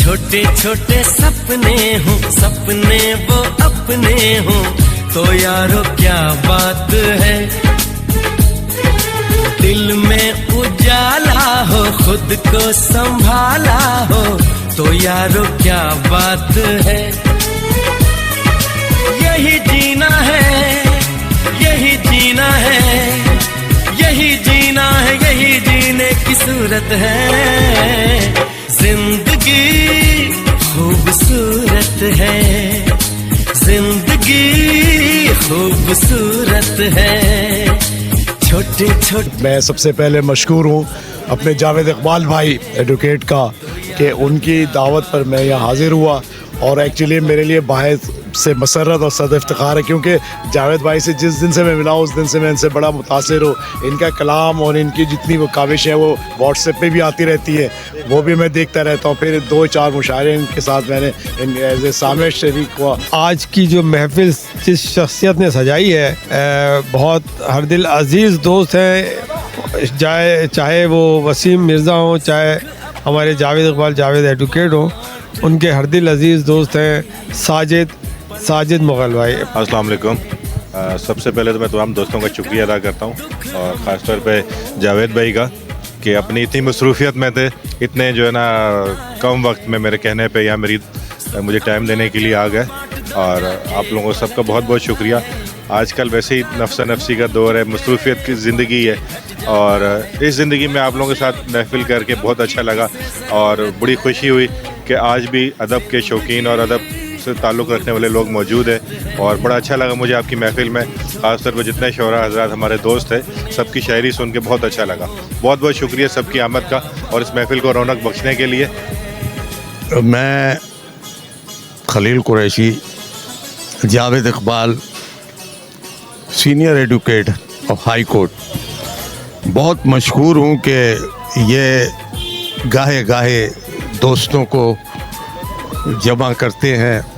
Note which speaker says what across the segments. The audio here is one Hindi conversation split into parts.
Speaker 1: छोटे छोटे सपने हो, सपने वो अपने हो, तो यारो क्या बात है। दिल में उजाला हो, खुद को संभाला हो, तो यारो क्या बात है। यही जीना है, यही जीना है, यही जीना है, यही जीने की सूरत है। जिंदगी खूबसूरत है, जिंदगी खूबसूरत है। छोटे छोटे
Speaker 2: मैं सबसे पहले मशकूर हूँ अपने जावेद इकबाल भाई एडवोकेट का कि उनकी दावत पर मैं यहाँ हाजिर हुआ, और एक्चुअली मेरे लिए बाहर से मसरत और सद इफ्तिखार है, क्योंकि जावेद भाई से जिस दिन से मैं मिला उस दिन से मैं इनसे बड़ा मुतासिर हूँ। इनका कलाम और इनकी जितनी वो काविश है वो व्हाट्सएप पे भी आती रहती है, वो भी मैं देखता रहता हूँ। फिर 2-4 मुशायरे इनके साथ मैंने एज ए सामने शरीक हुआ।
Speaker 3: आज की जो महफिल जिस शख्सियत ने सजाई है, बहुत हर दिल अजीज़ दोस्त हैं, चाहे वो वसीम मिर्ज़ा हो, चाहे हमारे जावेद इकबाल जावेद एडवोकेट हो, उनके हर दिल अजीज़ दोस्त हैं साजिद मुग़ल भाई।
Speaker 4: अस्सलाम वालेकुम। सबसे पहले तो मैं तमाम दोस्तों का शुक्रिया अदा करता हूँ, और ख़ास तौर पे जावेद भाई का कि अपनी इतनी मसरूफियत में थे, इतने जो है ना कम वक्त में मेरे कहने पे या मुझे टाइम देने के लिए आ गए, और आप लोगों को सबका बहुत बहुत शुक्रिया। आजकल वैसे ही नफ्सा नफसी का दौर है, मसरूफियत की ज़िंदगी है, और इस ज़िंदगी में आप लोगों के साथ महफिल करके बहुत अच्छा लगा, और बड़ी खुशी हुई कि आज भी अदब के शौकीन और अदब से ताल्लुक़ रखने वाले लोग मौजूद हैं। और बड़ा अच्छा लगा मुझे आपकी महफिल में, ख़ास तौर पर जितने शोरा हज़रात हमारे दोस्त हैं, सबकी शायरी सुन के बहुत अच्छा लगा। बहुत बहुत शुक्रिया सबकी आमद का और इस महफिल को रौनक बख्शने के लिए।
Speaker 5: मैं Khalil Qureshi, Javed Iqbal, senior advocate of high court, बहुत मशहूर हूँ कि ये गाहे गाहे दोस्तों को जमा करते हैं।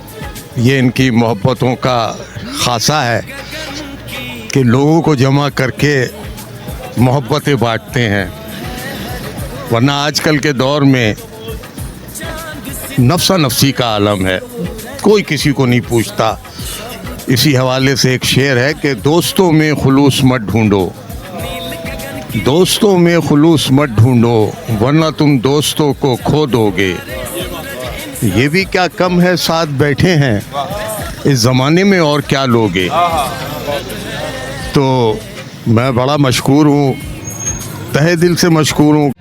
Speaker 5: ये इनकी मोहब्बतों का खासा है कि लोगों को जमा करके मोहब्बतें बांटते हैं, वरना आजकल के दौर में नफ्सा नफसी का आलम है, कोई किसी को नहीं पूछता। इसी हवाले से एक शेर है कि दोस्तों में खुलूस मत ढूंढो, दोस्तों में खुलूस मत ढूंढो, वरना तुम दोस्तों को खो दोगे। ये भी क्या कम है साथ बैठे हैं, इस ज़माने में और क्या लोगे। तो मैं बड़ा मशकूर हूँ, तहे दिल से मशकूर हूँ